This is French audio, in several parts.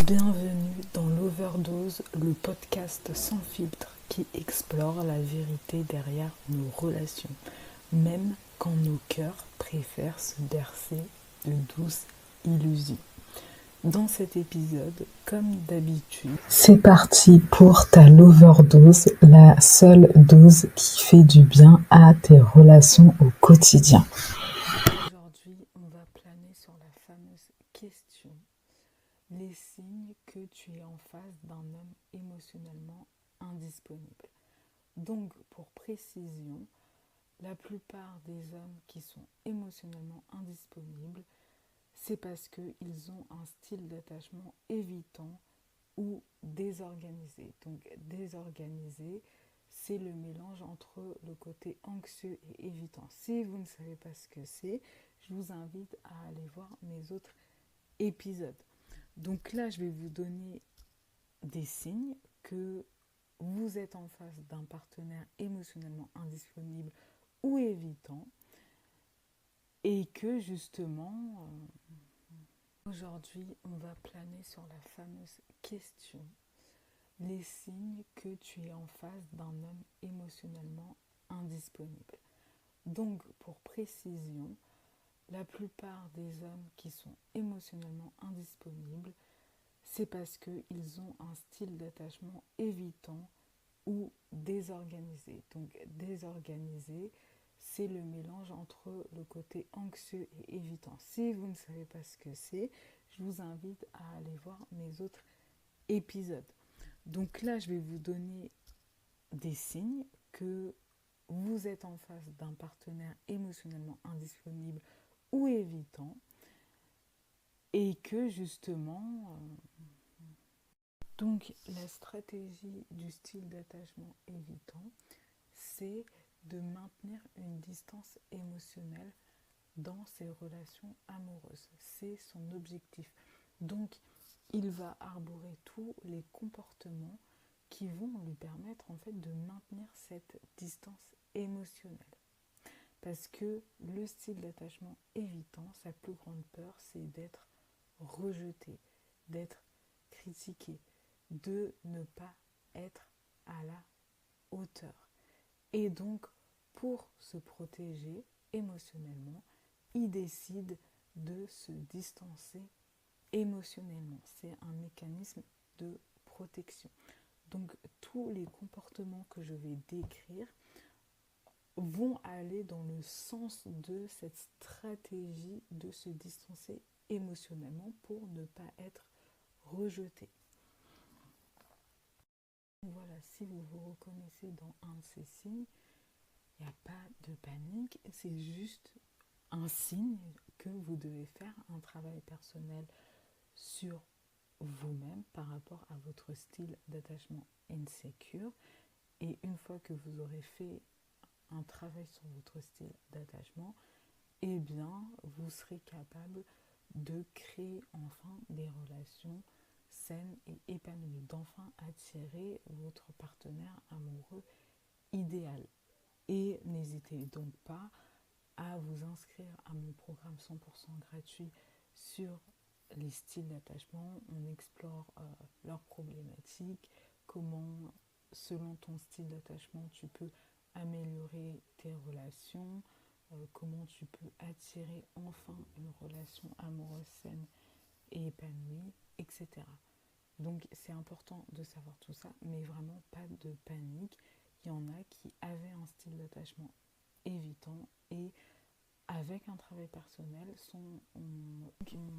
Bienvenue dans l'Overdose, le podcast sans filtre qui explore la vérité derrière nos relations, même quand nos cœurs préfèrent se bercer de douces illusions. Dans cet épisode, comme d'habitude, c'est parti pour ta l'Overdose, la seule dose qui fait du bien à tes relations au quotidien. Aujourd'hui, on va planer sur la fameuse question: les signes que tu es en face d'un homme émotionnellement indisponible. Donc, pour précision, la plupart des hommes qui sont émotionnellement indisponibles, c'est parce qu'ils ont un style d'attachement évitant ou désorganisé. Donc, désorganisé, c'est le mélange entre le côté anxieux et évitant. Si vous ne savez pas ce que c'est, je vous invite à aller voir mes autres épisodes. Donc là, je vais vous donner des signes que vous êtes en face d'un partenaire émotionnellement indisponible ou évitant et que justement, aujourd'hui, on va planer sur la fameuse question: les signes que tu es en face d'un homme émotionnellement indisponible. Donc, pour précision, la plupart des hommes qui sont émotionnellement indisponibles, c'est parce qu'ils ont un style d'attachement évitant ou désorganisé. Donc désorganisé, c'est le mélange entre le côté anxieux et évitant. Si vous ne savez pas ce que c'est, je vous invite à aller voir mes autres épisodes. Donc là, je vais vous donner des signes que vous êtes en face d'un partenaire émotionnellement indisponible ou évitant et que justement, donc la stratégie du style d'attachement évitant, c'est de maintenir une distance émotionnelle dans ses relations amoureuses. C'est son objectif. Donc il va arborer tous les comportements qui vont lui permettre en fait de maintenir cette distance émotionnelle. Parce que le style d'attachement évitant, sa plus grande peur, c'est d'être rejeté, d'être critiqué, de ne pas être à la hauteur. Et donc, pour se protéger émotionnellement, il décide de se distancer émotionnellement. C'est un mécanisme de protection. Donc, tous les comportements que je vais décrire vont aller dans le sens de cette stratégie de se distancer émotionnellement pour ne pas être rejeté. Voilà, si vous vous reconnaissez dans un de ces signes, il n'y a pas de panique, c'est juste un signe que vous devez faire un travail personnel sur vous-même par rapport à votre style d'attachement insécure. Et une fois que vous aurez fait un travail sur votre style d'attachement, eh bien, vous serez capable de créer enfin des relations saines et épanouies, d'enfin attirer votre partenaire amoureux idéal. Et n'hésitez donc pas à vous inscrire à mon programme 100% gratuit sur les styles d'attachement. On explore leurs problématiques, comment, selon ton style d'attachement, tu peux améliorer tes relations, comment tu peux attirer enfin une relation amoureuse saine et épanouie, etc. Donc c'est important de savoir tout ça, mais vraiment pas de panique. Il y en a qui avaient un style d'attachement évitant et avec un travail personnel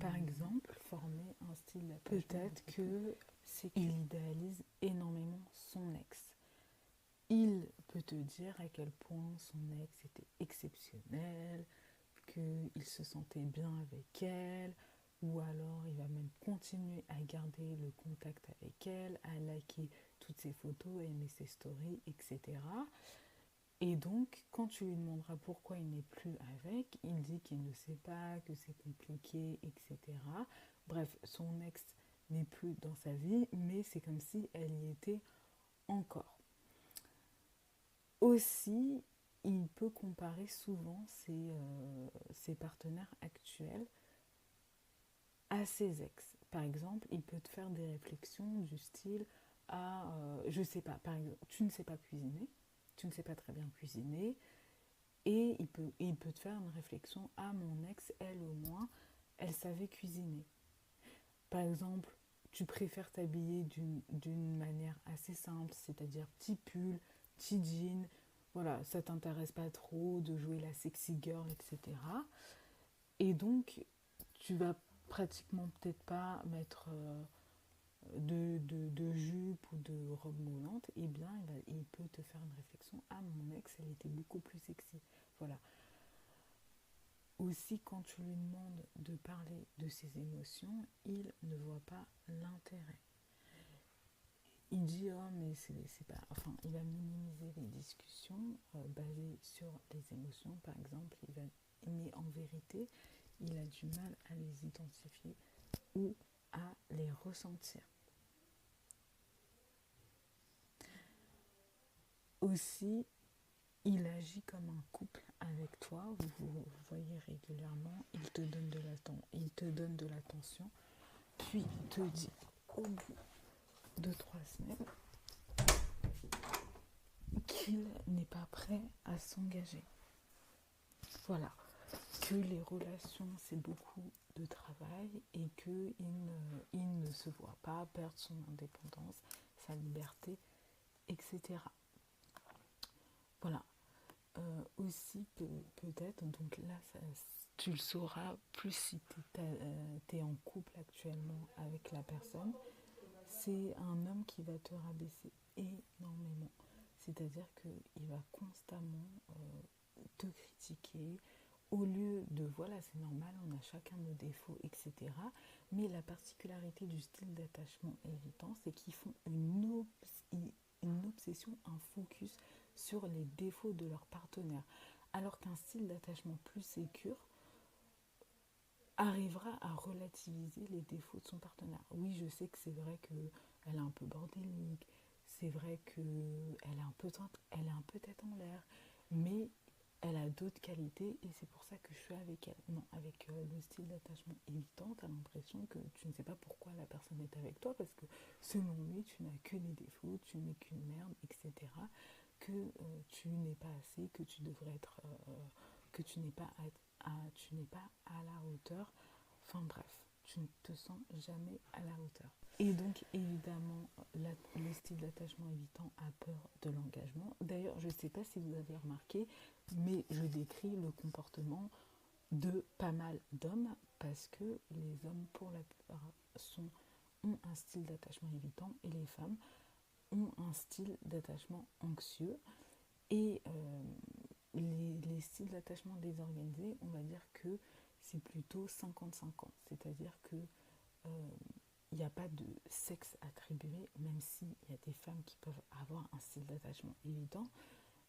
par exemple, former un style d'attachement. Peut-être que c'est qu'il idéalise énormément son ex. Il peut te dire à quel point son ex était exceptionnel, qu'il se sentait bien avec elle, ou alors il va même continuer à garder le contact avec elle, à liker toutes ses photos, aimer ses stories, etc. Et donc, quand tu lui demanderas pourquoi il n'est plus avec, il dit qu'il ne sait pas, que c'est compliqué, etc. Bref, son ex n'est plus dans sa vie, mais c'est comme si elle y était encore. Aussi, il peut comparer souvent ses partenaires actuels à ses ex. Par exemple, il peut te faire des réflexions du style je sais pas, par exemple, tu ne sais pas cuisiner, tu ne sais pas très bien cuisiner, et il peut te faire une réflexion, mon ex, elle au moins, elle savait cuisiner. Par exemple, tu préfères t'habiller d'une manière assez simple, c'est-à-dire petit pull, petit jean, voilà, ça t'intéresse pas trop de jouer la sexy girl, etc. Et donc, tu vas pratiquement peut-être pas mettre de jupe ou de robe moulante, eh bien, il peut te faire une réflexion. Mon ex, elle était beaucoup plus sexy. Voilà. Aussi, quand tu lui demandes de parler de ses émotions, il ne voit pas l'intérêt. Il dit, mais c'est pas. Enfin, il va minimiser les discussions basées sur les émotions, par exemple. Mais en vérité, il a du mal à les identifier ou à les ressentir. Aussi, il agit comme un couple avec toi, vous voyez régulièrement, il te donne de l'attention, puis il te dit au bout de 3 semaines qu'il n'est pas prêt à s'engager. Voilà, que les relations c'est beaucoup de travail et qu'il ne se voit pas perdre son indépendance, sa liberté, etc. Voilà. Aussi peut-être, donc là tu le sauras plus si tu es en couple actuellement avec la personne, c'est un homme qui va te rabaisser énormément. C'est-à-dire qu'il va constamment te critiquer, au lieu de voilà, c'est normal, on a chacun nos défauts, etc. Mais la particularité du style d'attachement évitant, c'est qu'ils font une obsession, un focus sur les défauts de leur partenaire. Alors qu'un style d'attachement plus sécure arrivera à relativiser les défauts de son partenaire. Oui, je sais que c'est vrai qu'elle est un peu bordélique, c'est vrai qu'elle est un peu tête en l'air, mais elle a d'autres qualités et c'est pour ça que je suis avec elle. Non, avec le style d'attachement évitant, tu as l'impression que tu ne sais pas pourquoi la personne est avec toi parce que selon lui, tu n'as que des défauts, tu n'es qu'une merde, etc. Que tu n'es pas assez, que tu devrais être, que tu n'es pas à la hauteur. Enfin bref, tu ne te sens jamais à la hauteur. Et donc évidemment, le style d'attachement évitant a peur de l'engagement. D'ailleurs, je ne sais pas si vous avez remarqué, mais je décris le comportement de pas mal d'hommes parce que les hommes, pour la plupart, ont un style d'attachement évitant et les femmes ont un style d'attachement anxieux. Et les styles d'attachement désorganisés, on va dire que c'est plutôt 50-50. C'est-à-dire que il n'y a pas de sexe attribué, même s'il y a des femmes qui peuvent avoir un style d'attachement évident,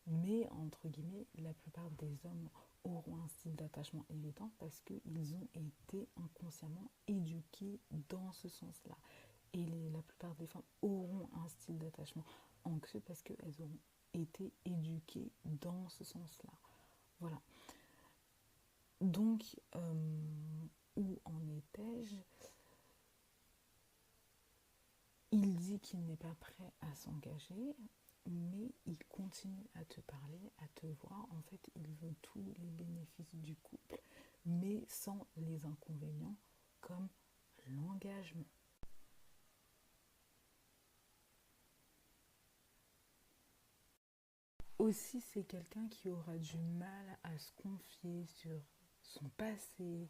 mais entre guillemets, la plupart des hommes auront un style d'attachement évident parce qu'ils ont été inconsciemment éduqués dans ce sens-là. Et la plupart des femmes auront un style d'attachement anxieux parce qu'elles auront été éduquées dans ce sens-là. Voilà. Donc, où en étais-je ? Il dit qu'il n'est pas prêt à s'engager, mais il continue à te parler, à te voir. En fait, il veut tous les bénéfices du couple, mais sans les inconvénients comme l'engagement. Aussi, c'est quelqu'un qui aura du mal à se confier sur son passé,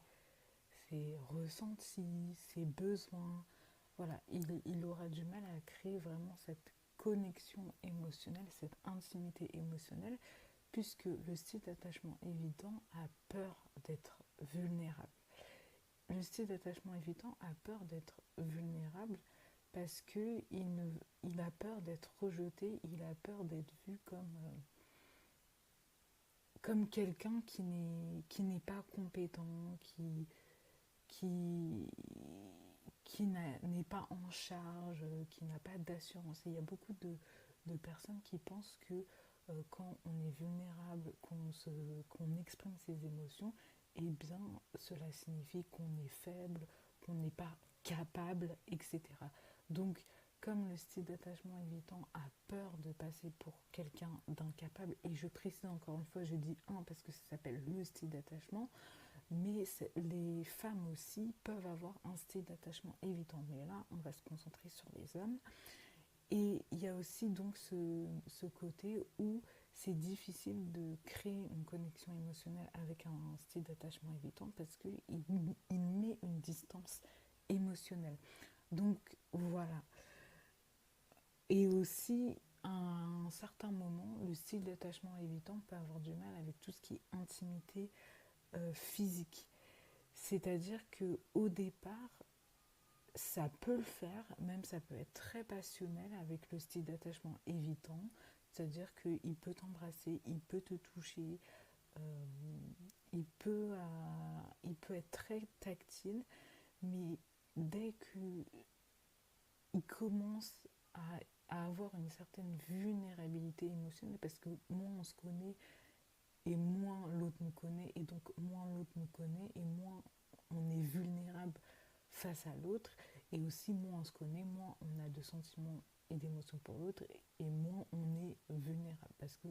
ses ressentis, ses besoins. Voilà, il aura du mal à créer vraiment cette connexion émotionnelle, cette intimité émotionnelle, puisque le style d'attachement évident a peur d'être vulnérable. Le style d'attachement évitant a peur d'être vulnérable parce il a peur d'être rejeté, il a peur d'être vu comme quelqu'un qui n'est pas compétent, qui, n'est pas en charge, qui n'a pas d'assurance. Et il y a beaucoup de personnes qui pensent que quand on est vulnérable, qu'on exprime ses émotions, eh bien cela signifie qu'on est faible, qu'on n'est pas capable, etc. Donc, comme le style d'attachement évitant a peur de passer pour quelqu'un d'incapable, et je précise encore une fois, je dis un parce que ça s'appelle le style d'attachement, mais les femmes aussi peuvent avoir un style d'attachement évitant. Mais là, on va se concentrer sur les hommes. Et il y a aussi donc ce côté où c'est difficile de créer une connexion émotionnelle avec un style d'attachement évitant parce qu'il met une distance émotionnelle. Donc voilà. Et aussi, à un certain moment, le style d'attachement évitant peut avoir du mal avec tout ce qui est intimité physique. C'est-à-dire qu'au départ, ça peut le faire, même ça peut être très passionnel avec le style d'attachement évitant. C'est-à-dire qu'il peut t'embrasser, il peut te toucher, euh, il peut être très tactile, mais dès qu'il commence à avoir une certaine vulnérabilité émotionnelle, parce que moins on se connaît et moins l'autre nous connaît, et donc moins l'autre nous connaît et moins on est vulnérable face à l'autre, et aussi moins on se connaît, moins on a de sentiments et d'émotions pour l'autre, et moins on est vulnérable, parce que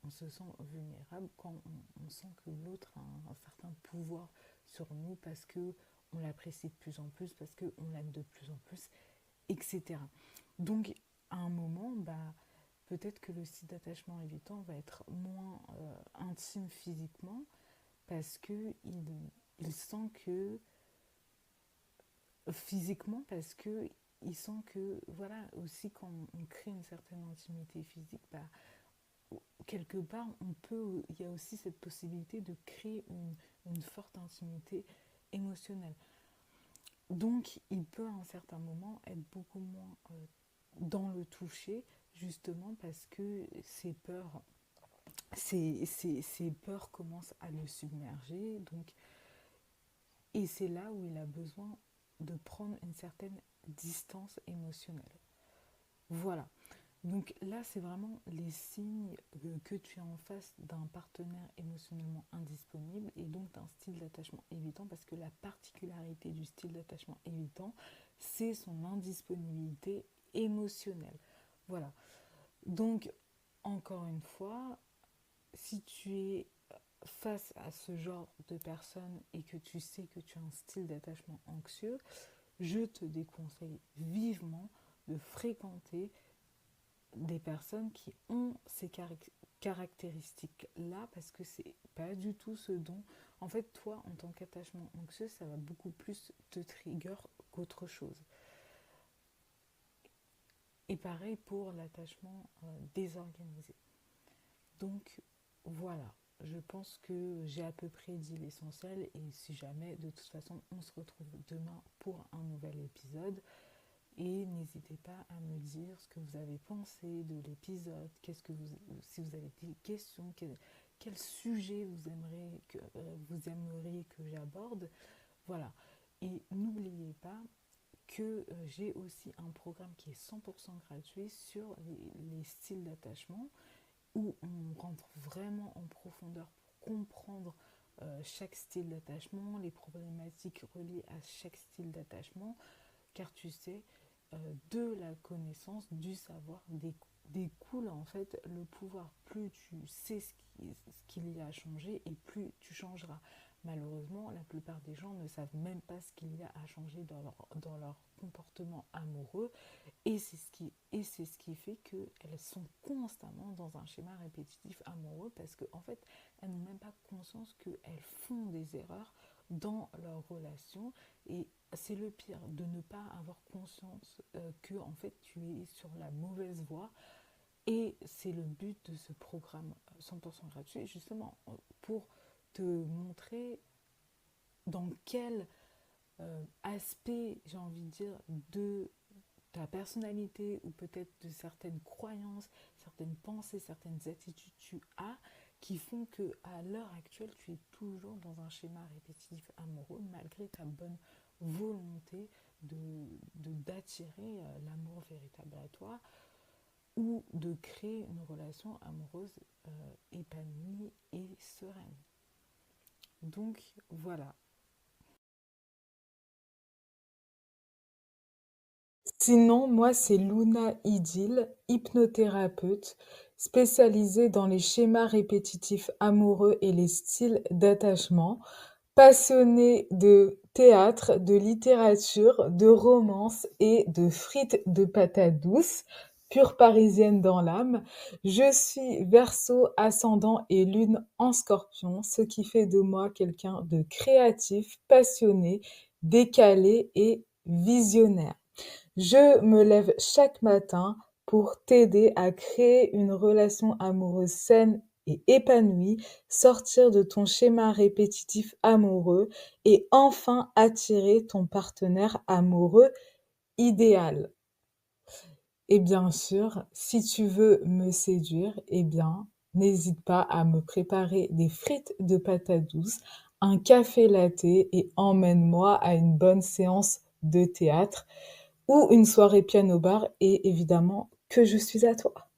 on se sent vulnérable quand on sent que l'autre a un certain pouvoir sur nous, parce que on l'apprécie de plus en plus, parce qu'on l'aime de plus en plus, etc. Donc à un moment, peut-être que le style d'attachement évitant va être moins intime physiquement, parce que il sent que physiquement, parce que il sent que voilà, aussi quand on crée une certaine intimité physique, quelque part il y a aussi cette possibilité de créer une forte intimité émotionnelle. Donc il peut à un certain moment être beaucoup moins dans le toucher, justement parce que ses peurs commencent à le submerger. Donc, et c'est là où il a besoin de prendre une certaine distance émotionnelle. Voilà. Donc là, c'est vraiment les signes que tu es en face d'un partenaire émotionnellement indisponible et donc d'un style d'attachement évitant, parce que la particularité du style d'attachement évitant, c'est son indisponibilité émotionnelle. Voilà. Donc, encore une fois, si tu es face à ce genre de personne et que tu sais que tu as un style d'attachement anxieux, je te déconseille vivement de fréquenter des personnes qui ont ces caractéristiques-là, parce que c'est pas du tout ce dont... En fait, toi, en tant qu'attachement anxieux, ça va beaucoup plus te trigger qu'autre chose. Et pareil pour l'attachement désorganisé. Donc, voilà. Je pense que j'ai à peu près dit l'essentiel, et si jamais, de toute façon, on se retrouve demain pour un nouvel épisode. Et n'hésitez pas à me dire ce que vous avez pensé de l'épisode, si vous avez des questions, quel sujet vous aimeriez que j'aborde. Voilà. Et n'oubliez pas que j'ai aussi un programme qui est 100% gratuit sur les styles d'attachement, où on rentre vraiment en profondeur pour comprendre chaque style d'attachement, les problématiques reliées à chaque style d'attachement, car tu sais, de la connaissance, du savoir, découle en fait le pouvoir. Plus tu sais ce qu'il y a à changer, et plus tu changeras. Malheureusement, la plupart des gens ne savent même pas ce qu'il y a à changer dans leur comportement amoureux, et c'est ce qui fait qu'elles sont constamment dans un schéma répétitif amoureux, parce qu'en fait, elles n'ont même pas conscience qu'elles font des erreurs dans leur relation. Et c'est le pire, de ne pas avoir conscience que en fait tu es sur la mauvaise voie. Et c'est le but de ce programme 100% gratuit, justement pour te montrer dans quel aspect, j'ai envie de dire, de ta personnalité, ou peut-être de certaines croyances, certaines pensées, certaines attitudes tu as, qui font que à l'heure actuelle tu es toujours dans un schéma répétitif amoureux, malgré ta bonne volonté d'attirer l'amour véritable à toi, ou de créer une relation amoureuse épanouie et sereine. Donc voilà. Sinon, moi, c'est Luna Idil, hypnothérapeute, spécialisée dans les schémas répétitifs amoureux et les styles d'attachement, passionnée de théâtre, de littérature, de romance et de frites de patates douces, pure parisienne dans l'âme. Je suis Verseau, ascendant et lune en Scorpion, ce qui fait de moi quelqu'un de créatif, passionné, décalé et visionnaire. Je me lève chaque matin pour t'aider à créer une relation amoureuse saine et épanouie, sortir de ton schéma répétitif amoureux et enfin attirer ton partenaire amoureux idéal. Et bien sûr, si tu veux me séduire, eh bien, n'hésite pas à me préparer des frites de patates douces, un café latte et emmène-moi à une bonne séance de théâtre ou une soirée piano bar et évidemment que je suis à toi.